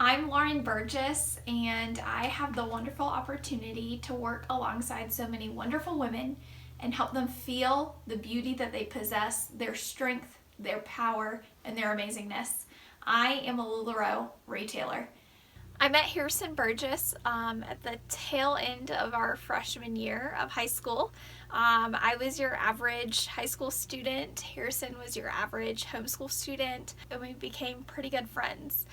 I'm Lauren Burgess, and I have the wonderful opportunity to work alongside so many wonderful women and help them feel the beauty that they possess, their strength, their power, and their amazingness. I am a LuLaRoe retailer. I met Harrison Burgess at the tail end of our freshman year of high school. I was your average high school student. Harrison was your average homeschool student, and we became pretty good friends.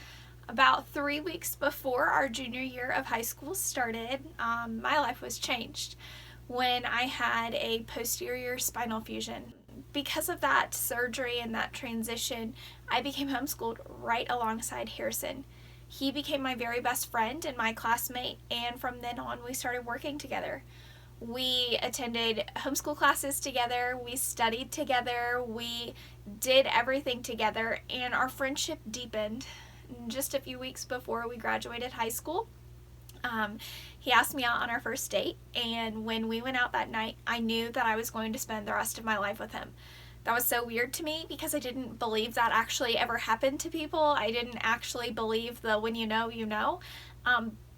About 3 weeks before our junior year of high school started, my life was changed when I had a posterior spinal fusion. Because of that surgery and that transition, I became homeschooled right alongside Harrison. He became my very best friend and my classmate, and from then on, we started working together. We attended homeschool classes together, we studied together, we did everything together, and our friendship deepened just a few weeks before we graduated high school. He asked me out on our first date, and when we went out that night, I knew that I was going to spend the rest of my life with him. That was so weird to me because I didn't believe that actually ever happened to people. I didn't actually believe the when you know, you know.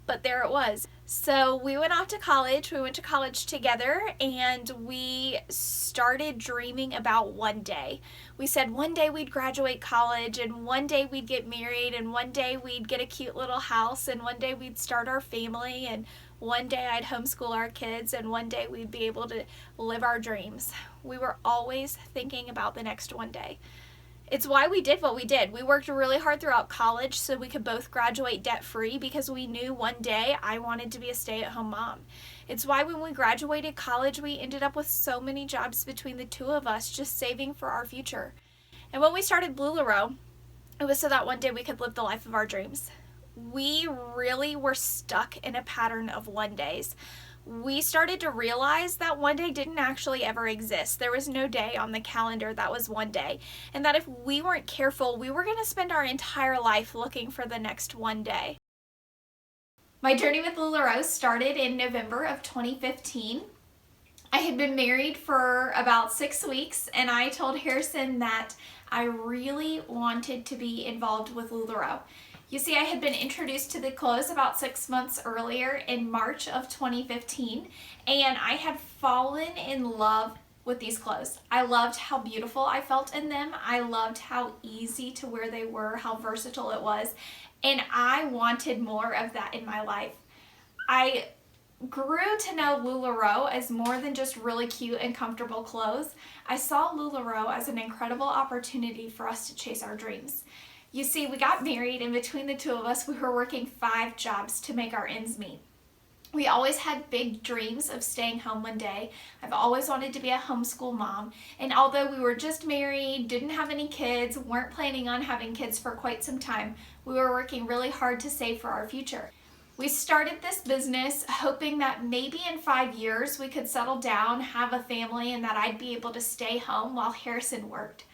But there it was. So we went off to college. We went to college together, and we started dreaming about one day. We said one day we'd graduate college, and one day we'd get married, and one day we'd get a cute little house, and one day we'd start our family, and one day I'd homeschool our kids, and one day we'd be able to live our dreams. We were always thinking about the next one day. It's why we did what we did. We worked really hard throughout college so we could both graduate debt-free because we knew one day I wanted to be a stay-at-home mom. It's why when we graduated college, we ended up with so many jobs between the two of us just saving for our future. And when we started LuLaRoe, it was so that one day we could live the life of our dreams. We really were stuck in a pattern of one days. We started to realize that one day didn't actually ever exist. There was no day on the calendar that was one day. And that if we weren't careful, we were going to spend our entire life looking for the next one day. My journey with LuLaRoe started in November of 2015. I had been married for about 6 weeks, and I told Harrison that I really wanted to be involved with LuLaRoe. You see, I had been introduced to the clothes about 6 months earlier in March of 2015, and I had fallen in love with these clothes. I loved how beautiful I felt in them. I loved how easy to wear they were, how versatile it was, and I wanted more of that in my life. I grew to know LuLaRoe as more than just really cute and comfortable clothes. I saw LuLaRoe as an incredible opportunity for us to chase our dreams. You see, we got married, and between the two of us, we were working 5 jobs to make our ends meet. We always had big dreams of staying home one day. I've always wanted to be a homeschool mom, and although we were just married, didn't have any kids, weren't planning on having kids for quite some time, we were working really hard to save for our future. We started this business hoping that maybe in 5 years we could settle down, have a family, and that I'd be able to stay home while Harrison worked.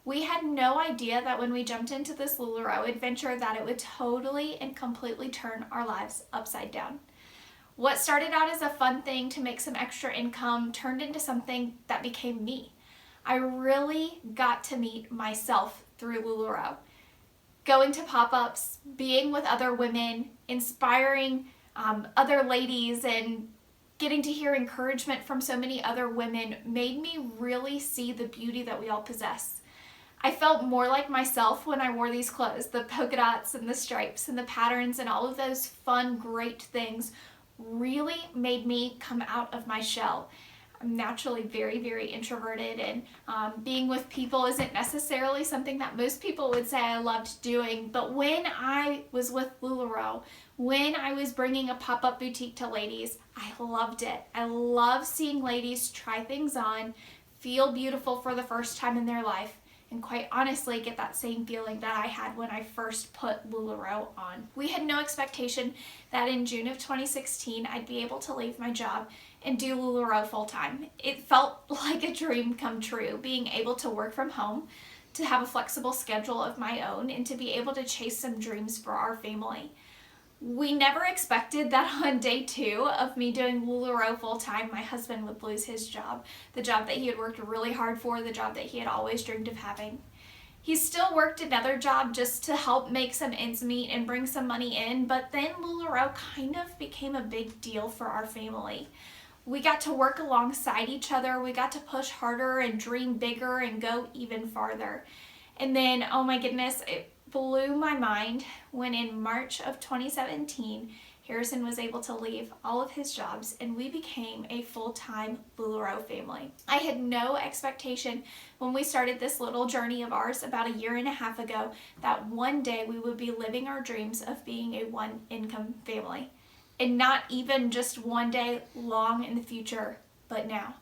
We had no idea that when we jumped into this LuLaRoe adventure that it would totally and completely turn our lives upside down. What started out as a fun thing to make some extra income turned into something that became me. I really got to meet myself through LuLaRoe. Going to pop-ups, being with other women, inspiring other ladies, and getting to hear encouragement from so many other women made me really see the beauty that we all possess. I felt more like myself when I wore these clothes. The polka dots and the stripes and the patterns and all of those fun, great things really made me come out of my shell. I'm naturally very, very introverted, and being with people isn't necessarily something that most people would say I loved doing. But when I was with LuLaRoe, when I was bringing a pop-up boutique to ladies, I loved it. I love seeing ladies try things on, feel beautiful for the first time in their life, and quite honestly get that same feeling that I had when I first put LuLaRoe on. We had no expectation that in June of 2016 I'd be able to leave my job and do LuLaRoe full-time. It felt like a dream come true, being able to work from home, to have a flexible schedule of my own, and to be able to chase some dreams for our family. We never expected that on day 2 of me doing LuLaRoe full-time, my husband would lose his job, the job that he had worked really hard for, the job that he had always dreamed of having. He still worked another job just to help make some ends meet and bring some money in, but then LuLaRoe kind of became a big deal for our family. We got to work alongside each other. We got to push harder and dream bigger and go even farther. And then, oh my goodness, it blew my mind when in March of 2017, Harrison was able to leave all of his jobs and we became a full-time LuLaRoe family. I had no expectation when we started this little journey of ours about a year and a half ago that one day we would be living our dreams of being a one-income family. And not even just one day long in the future, but now.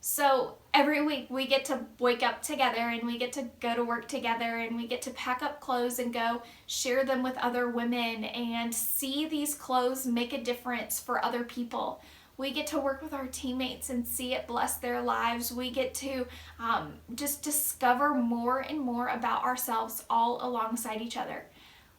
So every week we get to wake up together and we get to go to work together and we get to pack up clothes and go share them with other women and see these clothes make a difference for other people. We get to work with our teammates and see it bless their lives. We get to just discover more and more about ourselves all alongside each other.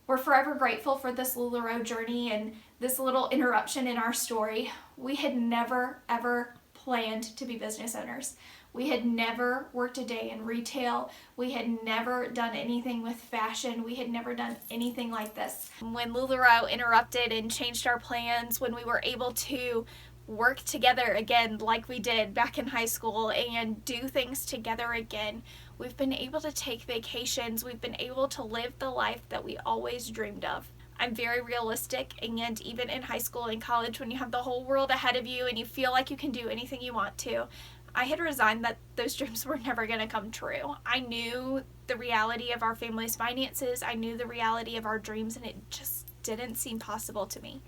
We're forever grateful for this LuLaRoe journey and this little interruption in our story. We had never, ever planned to be business owners. We had never worked a day in retail. We had never done anything with fashion. We had never done anything like this. When LuLaRoe interrupted and changed our plans, when we were able to work together again like we did back in high school and do things together again, we've been able to take vacations. We've been able to live the life that we always dreamed of. I'm very realistic, and even in high school and college, when you have the whole world ahead of you and you feel like you can do anything you want to, I had resigned that those dreams were never going to come true. I knew the reality of our family's finances. I knew the reality of our dreams, and it just didn't seem possible to me.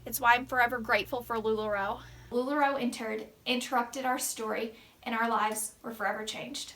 It's why I'm forever grateful for LuLaRoe. LuLaRoe interrupted our story, and our lives were forever changed.